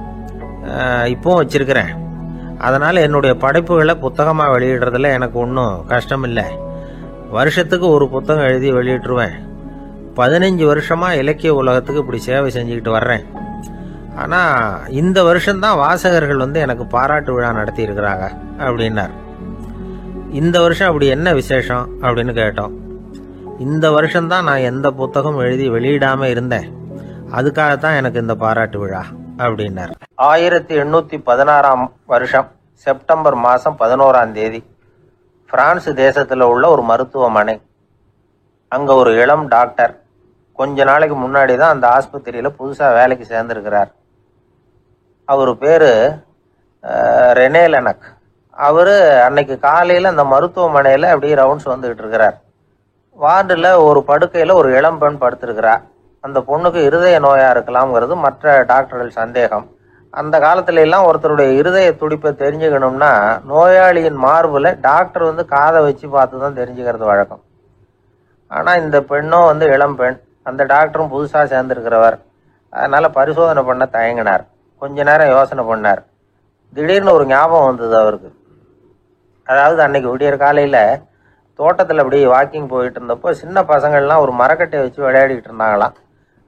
இப்போவும் வச்சிருக்கிறேன். அதனால் என்னுடைய படைப்புகளை புத்தகமாக வெளியிடுறதுல எனக்கு ஒன்றும் கஷ்டம் இல்லை. வருஷத்துக்கு ஒரு புத்தகம் எழுதி வெளியிட்டுருவேன். 15 வருஷமாக இலக்கிய உலகத்துக்கு இப்படி சேவை செஞ்சுக்கிட்டு வர்றேன். ஆனால் இந்த வருஷம்தான் வாசகர்கள் எனக்கு பாராட்டு விழா நடத்தி இருக்கிறாங்க அப்படின்னார். இந்த வருஷம் அப்படி என்ன விசேஷம் அப்படின்னு கேட்டோம். இந்த வருஷம்தான் நான் எந்த புத்தகம் எழுதி வெளியிடாமல் இருந்தேன், அதுக்காகத்தான் எனக்கு இந்த பாராட்டு விழா அப்படின்னார். 1816 வருஷம் செப்டம்பர் மாதம் 11ஆம் தேதி பிரான்ஸ் தேசத்தில் உள்ள ஒரு மருத்துவமனை. அங்கே ஒரு இளம் டாக்டர் கொஞ்ச நாளைக்கு முன்னாடி தான் அந்த ஆஸ்பத்திரியில் புதுசாக வேலைக்கு சேர்ந்துருக்கிறார். அவர் பேர் ரெனே லெனக். அவர் அன்னைக்கு காலையில் அந்த மருத்துவமனையில் அப்படியே ரவுண்ட்ஸ் வந்துக்கிட்டு இருக்கிறார். வார்டில் ஒரு படுக்கையில் ஒரு இளம் பெண் படுத்திருக்கிறார். அந்த பொண்ணுக்கு இருதய நோயாக இருக்கலாம்ங்கிறது மற்ற டாக்டர்கள் சந்தேகம். அந்த காலத்துல எல்லாம் ஒருத்தருடைய இருதய துடிப்பை தெரிஞ்சுக்கணும்னா நோயாளியின் மார்பில் டாக்டர் காதை வச்சு பார்த்து தான் தெரிஞ்சுக்கிறது வழக்கம். ஆனால் இந்த பெண்ணும் இளம் பெண், அந்த டாக்டரும் புதுசாக சேர்ந்துருக்கிறவர். அதனால் பரிசோதனை பண்ண தயங்கினார். கொஞ்ச நேரம் யோசனை பண்ணார். திடீர்னு ஒரு ஞாபகம் வந்தது அவருக்கு. அதாவது அன்னைக்கு விடியற் காலையில் தோட்டத்தில் அப்படியே வாக்கிங் போயிட்டு இருந்தப்போ சின்ன பசங்கள்லாம் ஒரு மரக்கட்டையை வச்சு விளையாடிக்கிட்டு இருந்தாங்களாம்.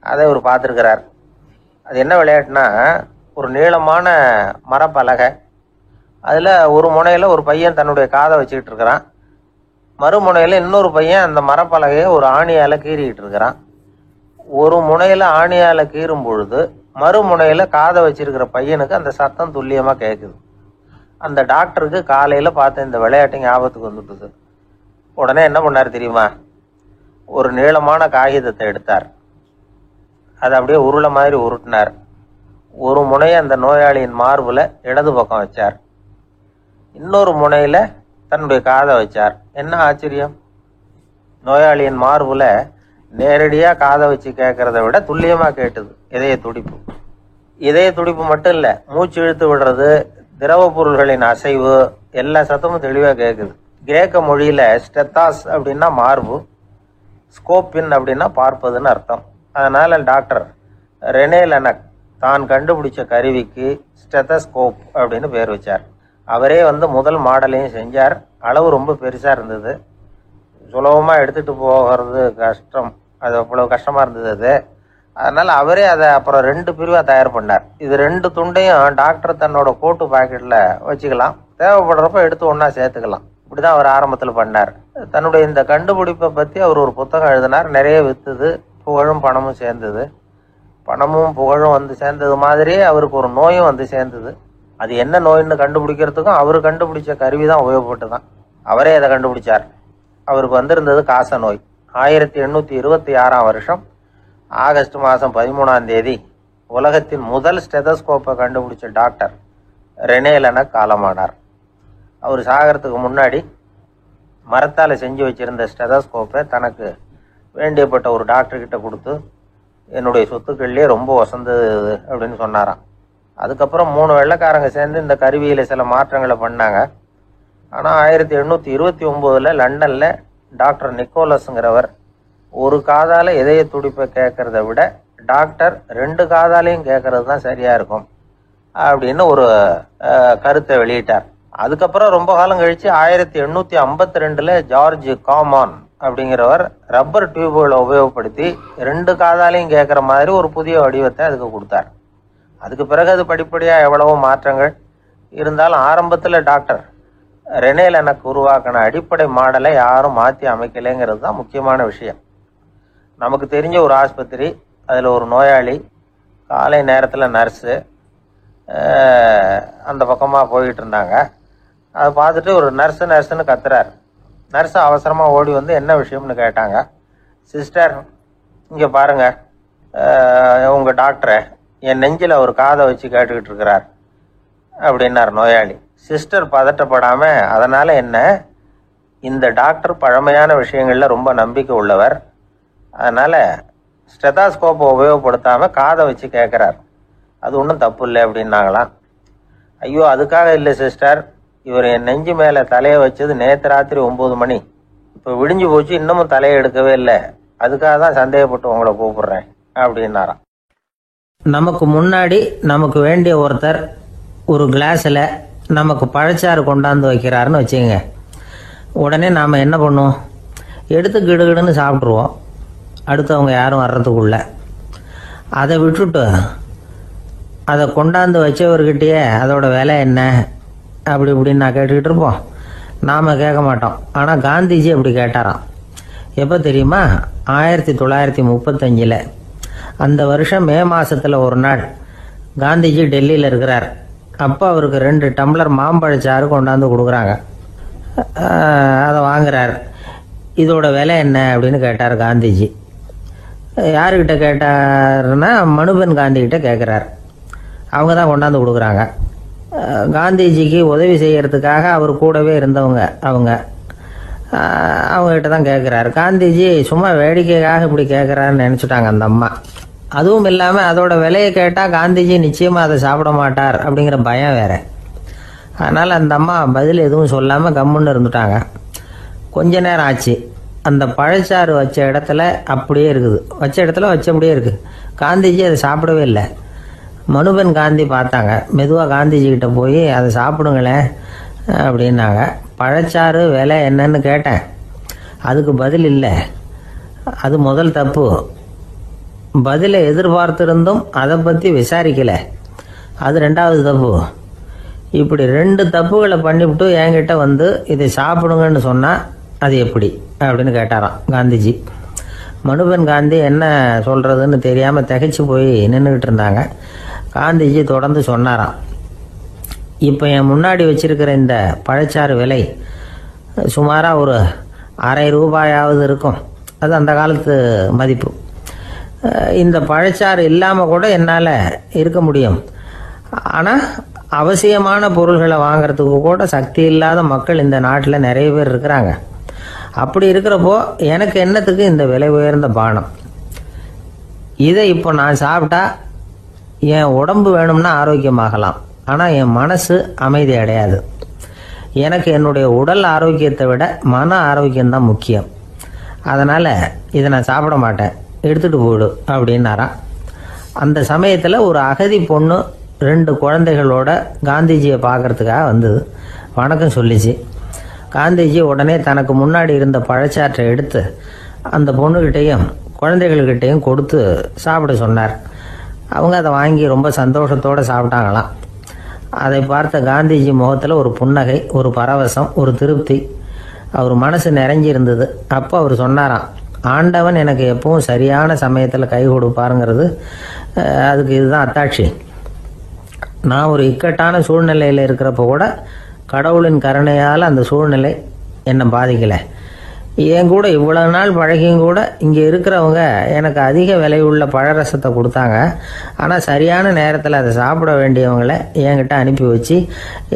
அதை அவர் பார்த்துருக்கிறார். அது என்ன விளையாட்டுனா, ஒரு நீளமான மரப்பலகை, அதில் ஒரு முனையில் ஒரு பையன் தன்னுடைய காதை வச்சுக்கிட்டு இருக்கிறான், மறுமுனையில் இன்னொரு பையன் அந்த மரப்பலகையை ஒரு ஆணியால் கீறிக்கிட்டு இருக்கிறான். ஒரு முனையில் ஆணியால் கீறும் பொழுது மறுமுனையில் காதை வச்சிருக்கிற பையனுக்கு அந்த சத்தம் துல்லியமாக கேட்குது. அந்த டாக்டருக்கு காலையில் பார்த்த இந்த விளையாட்டு ஞாபகத்துக்கு வந்துட்டுது. உடனே என்ன பண்ணார் தெரியுமா? ஒரு நீளமான காகிதத்தை எடுத்தார். அதை அப்படியே உருளை மாதிரி உருட்டினார். ஒரு முனையை அந்த நோயாளியின் மார்பில் இடது பக்கம் வச்சார், இன்னொரு முனையில் தன்னுடைய காதை வச்சார். என்ன ஆச்சரியம்! நோயாளியின் மார்பில் நேரடியாக காதை வச்சு கேட்கறத விட துல்லியமாக கேட்டுது இதய துடிப்பு. இதய துடிப்பு மட்டும் இல்லை, மூச்சு இழுத்து விடுறது, திரவ பொருள்களின் அசைவு, எல்லா சத்தமும் தெளிவாக கேட்குது. கிரேக்க மொழியில் ஸ்டெத்தாஸ் அப்படின்னா மார்பு, ஸ்கோப்பின் அப்படின்னா பார்ப்பதுன்னு அர்த்தம். அதனால் டாக்டர் ரெனே லெனக் தான் கண்டுபிடிச்ச கருவிக்கு ஸ்டெத்தஸ்கோப் அப்படின்னு பேர் வச்சார். அவரே முதல் மாடலையும் செஞ்சார். அளவு ரொம்ப பெருசாக இருந்தது, சுலபமாக எடுத்துகிட்டு போகிறது கஷ்டம், அது அவ்வளோ கஷ்டமாக இருந்தது அது. அதனால் அவரே அதை அப்புறம் 2 பிரிவாக தயார் பண்ணார். இது 2 துண்டையும் டாக்டர் தன்னோட கோட்டு பாக்கெட்டில் வச்சுக்கலாம், தேவைப்படுறப்ப எடுத்து ஒன்றா சேர்த்துக்கலாம். இப்படிதான் அவர் ஆரம்பத்தில் பண்ணார். தன்னுடைய இந்த கண்டுபிடிப்பை பற்றி அவர் ஒரு புத்தகம் எழுதினார். நிறைய விற்றுது, புகழும் பணமும் சேர்ந்தது. பணமும் புகழும் சேர்ந்தது மாதிரியே அவருக்கு ஒரு நோயும் சேர்ந்தது. அது என்ன நோயின்னு கண்டுபிடிக்கிறதுக்கும் அவர் கண்டுபிடிச்ச கருவி தான் உபயோகப்பட்டு தான். அவரே அதை கண்டுபிடிச்சார். அவருக்கு வந்திருந்தது காச நோய். 1826 வருஷம் ஆகஸ்ட் மாதம் 13ஆம் தேதி உலகத்தின் முதல் ஸ்டெதஸ்கோப்பை கண்டுபிடிச்ச டாக்டர் ரெனே லெனக் காலமானார். அவர் சாகிறதுக்கு முன்னாடி மரத்தால் செஞ்சு வச்சிருந்த ஸ்டெதஸ்கோப்பை தனக்கு வேண்டியப்பட்ட ஒரு டாக்டர்கிட்ட கொடுத்து, என்னுடைய சொத்துக்கள்லேயே ரொம்ப வசந்தது அப்படின்னு சொன்னாராம். அதுக்கப்புறம் 3 வெள்ளைக்காரங்க சேர்ந்து இந்த கருவியில் சில மாற்றங்களை பண்ணாங்க. ஆனால் 1829 லண்டனில் டாக்டர் நிக்கோலஸுங்கிறவர் ஒரு காதால் இதய துடிப்பை கேட்கறத விட டாக்டர் 2 காதாலையும் கேட்கறது தான் சரியாக இருக்கும் அப்படின்னு ஒரு கருத்தை வெளியிட்டார். அதுக்கப்புறம் ரொம்ப காலம் கழித்து 1852 ஜார்ஜ் காமான் அப்படிங்கிறவர் ரப்பர் டியூபுகளை உபயோகப்படுத்தி 2 காதாலையும் கேட்குற மாதிரி ஒரு புதிய வடிவத்தை அதுக்கு கொடுத்தார். அதுக்கு பிறகு அது படிப்படியாக எவ்வளவோ மாற்றங்கள் இருந்தாலும் ஆரம்பத்தில் டாக்டர் ரெனே லெனக் உருவாக்கின அடிப்படை மாடலை யாரும் மாற்றி அமைக்கலைங்கிறது தான் முக்கியமான விஷயம். நமக்கு தெரிஞ்ச ஒரு ஆஸ்பத்திரி, அதில் ஒரு நோயாளி, காலை நேரத்தில் நர்ஸு அந்த பக்கமாக போய்கிட்டு இருந்தாங்க. அதை பார்த்துட்டு ஒரு நர்ஸுன்னு கத்துறாரு. நர்ஸு அவசரமாக ஓடி என்ன விஷயம்னு கேட்டாங்க. சிஸ்டர், இங்கே பாருங்கள், உங்கள் டாக்டரை என் நெஞ்சில் ஒரு காதை வச்சு கேட்டுக்கிட்டு இருக்கிறார் அப்படின்னார் நோயாளி. சிஸ்டர் பதட்டப்படாமல், அதனால் என்ன, இந்த டாக்டர் பழமையான விஷயங்களில் ரொம்ப நம்பிக்கை உள்ளவர், அதனால் ஸ்டெதாஸ்கோப்பை உபயோகப்படுத்தாமல் காதை வச்சு கேட்குறார், அது ஒன்றும் தப்பு இல்லை அப்படின்னாங்களாம். ஐயோ, அதுக்காக இல்லை சிஸ்டர், இவர் என் நெஞ்சு மேலே தலையை வச்சது நேற்று ராத்திரி 9 மணி, இப்போ விடிஞ்சு போச்சு, இன்னமும் தலையை எடுக்கவே இல்லை, அதுக்காக தான் சந்தேகப்பட்டு உங்களை கூப்பிடுறேன் அப்படின்னாராம். நமக்கு முன்னாடி நமக்கு வேண்டிய ஒருத்தர் ஒரு கிளாஸில் நமக்கு பழச்சாறு கொண்டாந்து வைக்கிறாருன்னு வச்சுங்க. உடனே நாம் என்ன பண்ணுவோம், எடுத்து கிடுகிடுன்னு சாப்பிட்ருவோம் அடுத்தவங்க யாரும் வர்றதுக்குள்ள. அதை விட்டுட்டு அதை கொண்டாந்து வச்சவர்கிட்டயே அதோட விலை என்ன அப்படி இப்படின்னு நான் கேட்டுக்கிட்டு இருப்போம். நாம் கேட்க மாட்டோம். ஆனால் காந்திஜி அப்படி கேட்டாராம். எப்போ தெரியுமா? 1935. அந்த வருஷம் மே மாதத்தில் ஒரு நாள் காந்திஜி டெல்லியில் இருக்கிறார். அப்போ அவருக்கு 2 டம்ளர் மாம்பழச்சாறு கொண்டாந்து கொடுக்குறாங்க. அதை வாங்குறார். இதோட விலை என்ன அப்படின்னு கேட்டார் காந்திஜி. யாருக்கிட்ட கேட்டாருன்னா மனுபென் காந்திகிட்ட கேட்குறார். அவங்க தான் கொண்டாந்து கொடுக்குறாங்க. காந்திஜிக்கு உதவி செய்யறதுக்காக அவர் கூடவே இருந்தவங்க அவங்ககிட்ட தான் கேட்குறாரு. காந்திஜி சும்மா வேடிக்கைக்காக இப்படி கேட்குறாருன்னு நினச்சிட்டாங்க அந்த அம்மா. அதுவும் இல்லாமல் அதோட விலையை கேட்டால் காந்திஜி நிச்சயமாக அதை சாப்பிட மாட்டார் அப்படிங்கிற பயம் வேற. அதனால் அந்த அம்மா பதில் எதுவும் சொல்லாமல் கம்முன்னு இருந்துட்டாங்க. கொஞ்ச நேரம் ஆச்சு. அந்த பழச்சாறு வச்ச இடத்துல அப்படியே இருக்குது. வச்ச இடத்துல வச்சபடியே இருக்குது. காந்திஜி அதை சாப்பிடவே இல்லை. மனுபென் காந்தி பார்த்தாங்க. மெதுவாக காந்திஜி கிட்ட போய் அதை சாப்பிடுங்களேன் அப்படின்னாங்க. பழச்சாறு விலை என்னன்னு கேட்டேன். அதுக்கு பதில் இல்லை. அது முதல் தப்பு. பதிலை எதிர்பார்த்திருந்தும் அதை பற்றி விசாரிக்கலை. அது 2வது தப்பு. இப்படி 2 தப்புகளை பண்ணிவிட்டு என்கிட்ட வந்து இதை சாப்பிடுங்கன்னு சொன்னால் அது எப்படி அப்படின்னு கேட்டாராம் காந்திஜி. மனுபென் காந்தி என்ன சொல்கிறதுன்னு தெரியாமல் திகைச்சு போய் நின்றுக்கிட்டு இருந்தாங்க. காந்திஜி தொடர்ந்து சொன்னாராம். இப்போ என் முன்னாடி வச்சிருக்கிற இந்த பழச்சாறு விலை சுமாராக ஒரு ₹1/2 இருக்கும். அது அந்த காலத்து மதிப்பு. இந்த பழச்சாறு இல்லாமல் கூட என்னால் இருக்க முடியும். ஆனால் அவசியமான பொருள்களை வாங்கிறதுக்கு கூட சக்தி இல்லாத மக்கள் இந்த நாட்டில் நிறைய பேர் இருக்கிறாங்க. அப்படி இருக்கிறப்போ எனக்கு என்னத்துக்கு இந்த விலை உயர்ந்த பானம்? இதை இப்போ நான் சாப்பிட்டா என் உடம்பு வேணும்னா ஆரோக்கியமாகலாம். ஆனால் என் மனசு அமைதி அடையாது. எனக்கு என்னுடைய உடல் ஆரோக்கியத்தை விட மன ஆரோக்கியம்தான் முக்கியம். அதனால் இதை நான் சாப்பிட மாட்டேன், எடுத்துகிட்டு போயிடு அப்படின்னாராம். அந்த சமயத்தில் ஒரு அகதி பொண்ணு 2 குழந்தைகளோட காந்திஜியை பார்க்கறதுக்காக வந்தது. வணக்கம் சொல்லிச்சு. காந்திஜி உடனே தனக்கு முன்னாடி இருந்த பழச்சாற்றை எடுத்து அந்த பொண்ணுகிட்டையும் குழந்தைகள்கிட்டையும் கொடுத்து சாப்பிட சொன்னார். அவங்க அதை வாங்கி ரொம்ப சந்தோஷத்தோடு சாப்பிட்டாங்களாம். அதை பார்த்த காந்திஜி முகத்தில் ஒரு புன்னகை, ஒரு பரவசம், ஒரு திருப்தி. அவர் மனசு நிறைஞ்சி இருந்தது. அப்போ அவர் சொன்னாராம், ஆண்டவன் எனக்கு எப்பவும் சரியான சமயத்தில் கை கொடுப்பாருங்கிறது அதுக்கு இதுதான் அத்தாட்சி. நான் ஒரு இக்கட்டான சூழ்நிலையில் இருக்கிறப்ப கூட கடவுளின் கருணையால் அந்த சூழ்நிலை என்னை பாதிக்கலை. என் கூட இவ்வளவு நாள் பழகியும் கூட இங்கே இருக்கிறவங்க எனக்கு அதிக விலை உள்ள பழரசத்தை கொடுத்தாங்க. ஆனால் சரியான நேரத்தில் அதை சாப்பிட வேண்டியவங்களை என்கிட்ட அனுப்பி வச்சு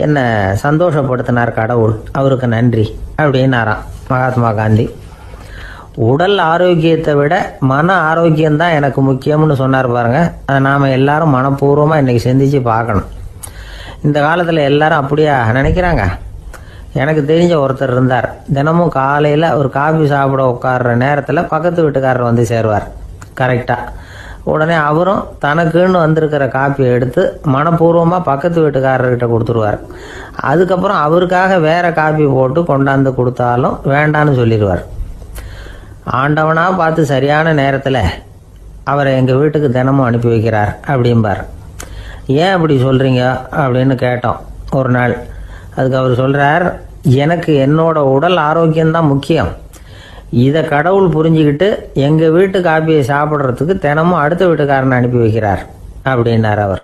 என்னை சந்தோஷப்படுத்தினார் கடவுள். அவருக்கு நன்றி அப்படின்னாராம் மகாத்மா காந்தி. உடல் ஆரோக்கியத்தை விட மன ஆரோக்கியம்தான் எனக்கு முக்கியம்னு சொன்னார் பாருங்க. அதை நாம் எல்லாரும் மனப்பூர்வமாக இன்றைக்கி சிந்திச்சு பார்க்கணும். இந்த காலத்தில் எல்லாரும் அப்படியா நினைக்கிறாங்க? எனக்கு தெரிஞ்ச ஒருத்தர் இருந்தார். தினமும் காலையில் ஒரு காபி சாப்பிட உட்கார்ற நேரத்தில் பக்கத்து வீட்டுக்காரர் வந்து சேருவார் கரெக்டாக. உடனே அவரும் தனக்குன்னு வந்திருக்கிற காப்பியை எடுத்து மனப்பூர்வமாக பக்கத்து வீட்டுக்காரர்கிட்ட கொடுத்துருவார். அதுக்கப்புறம் அவருக்காக வேற காப்பி போட்டு கொண்டாந்து கொடுத்தாலும் வேண்டான்னு சொல்லிடுவார். ஆண்டவனாக பார்த்து சரியான நேரத்தில் அவரை எங்கள் வீட்டுக்கு தினமும் அனுப்பி வைக்கிறார் அப்படிம்பார். ஏன் அப்படி சொல்கிறீங்க அப்படின்னு கேட்டோம் ஒரு நாள். அதுக்கு அவர் சொல்கிறார், எனக்கு என்னோட உடல் ஆரோக்கியம்தான் முக்கியம். இதை கடவுள் புரிஞ்சுக்கிட்டு எங்கள் வீட்டு காப்பியை சாப்பிட்றதுக்கு தினமும் அடுத்த வீட்டுக்காரனை அனுப்பி வைக்கிறார் அப்படின்னார் அவர்.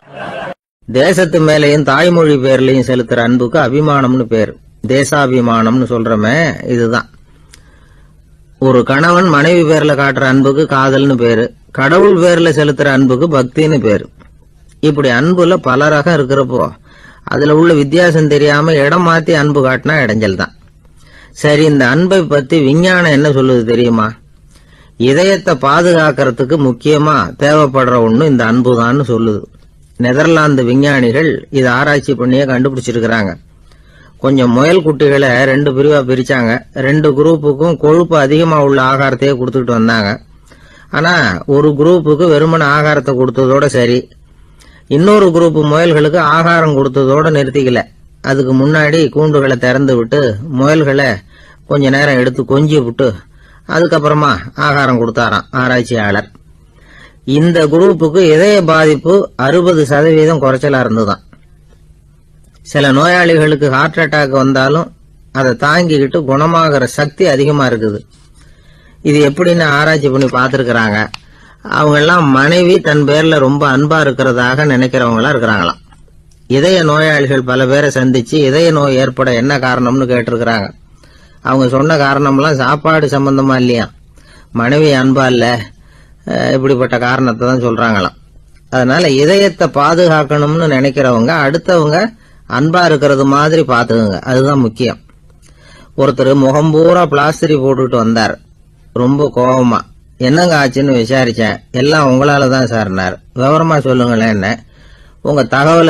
தேசத்து மேலேயும் தாய்மொழி பேர்லையும் செலுத்துகிற அன்புக்கு அபிமானம்னு பேர். தேசாபிமானம்னு சொல்கிறோமே இதுதான். ஒரு கணவன் மனைவி பேரில் காட்டுற அன்புக்கு காதல்னு பேரு. கடவுள் பேரில் செலுத்துகிற அன்புக்கு பக்தின்னு பேரு. இப்படி அன்புல பல ரகம் இருக்கிறப்போ அதுல உள்ள வித்தியாசம் தெரியாம இடம் மாத்தி அன்பு காட்டினா இடைஞ்சல் தான். சரி, இந்த அன்பை பத்தி விஞ்ஞானம் என்ன சொல்லுது தெரியுமா? இதயத்தை பாதுகாக்கிறதுக்கு முக்கியமா தேவைப்படுற ஒண்ணு இந்த அன்பு தான் சொல்லுது. நெதர்லாந்து விஞ்ஞானிகள் இதை ஆராய்ச்சி பண்ணியே கண்டுபிடிச்சிருக்கிறாங்க. கொஞ்சம் முயல் குட்டிகளை 2 பிரிவா பிரிச்சாங்க. 2 குரூப்புக்கும் கொழுப்பு அதிகமா உள்ள ஆகாரத்தையே கொடுத்துட்டு வந்தாங்க. ஆனா ஒரு குரூப்புக்கு வெறுமன ஆகாரத்தை கொடுத்ததோட சரி, இன்னொரு குரூப் முயல்களுக்கு ஆகாரம் கொடுத்ததோட நிறுத்திக்கல. அதுக்கு முன்னாடி கூண்டுகளை திறந்து விட்டு முயல்களை கொஞ்ச நேரம் எடுத்து கொஞ்சி விட்டு அதுக்கப்புறமா ஆகாரம் கொடுத்தாராம் ஆராய்ச்சியாளர். இந்த குரூப்புக்கு இதய பாதிப்பு 60% குறைச்சலா இருந்துதான். சில நோயாளிகளுக்கு ஹார்ட் அட்டாக் வந்தாலும் அதை தாங்கிக்கிட்டு குணமாகிற சக்தி அதிகமா இருக்குது. இது எப்படின்னு ஆராய்ச்சி பண்ணி பார்த்துருக்கிறாங்க. அவங்க எல்லாம் மனைவி தன் பேர்ல ரொம்ப அன்பா இருக்கிறதாக நினைக்கிறவங்களா இருக்கிறாங்களாம். இதய நோயாளிகள் பல பேரை சந்திச்சு இதய நோய் ஏற்பட என்ன காரணம்னு கேட்டிருக்கிறாங்க. அவங்க சொன்ன காரணம்லாம் சாப்பாடு சம்பந்தமா இல்லையா, மனைவி அன்பா இல்ல, இப்படிப்பட்ட காரணத்தை தான் சொல்றாங்களாம். அதனால இதயத்தை பாதுகாக்கணும்னு நினைக்கிறவங்க அடுத்தவங்க அன்பா இருக்கிறது மாதிரி பாத்துக்குங்க, அதுதான் முக்கியம். ஒருத்தர் முகம் பூரா பிளாஸ்டரி போட்டுட்டு வந்தார், ரொம்ப கோபமா. என்னங்க ஆச்சுன்னு விசாரிச்சேன். எல்லாம் உங்களால தான் சார்னார். விவரமா சொல்லுங்களேன், என்ன உங்க தகவலை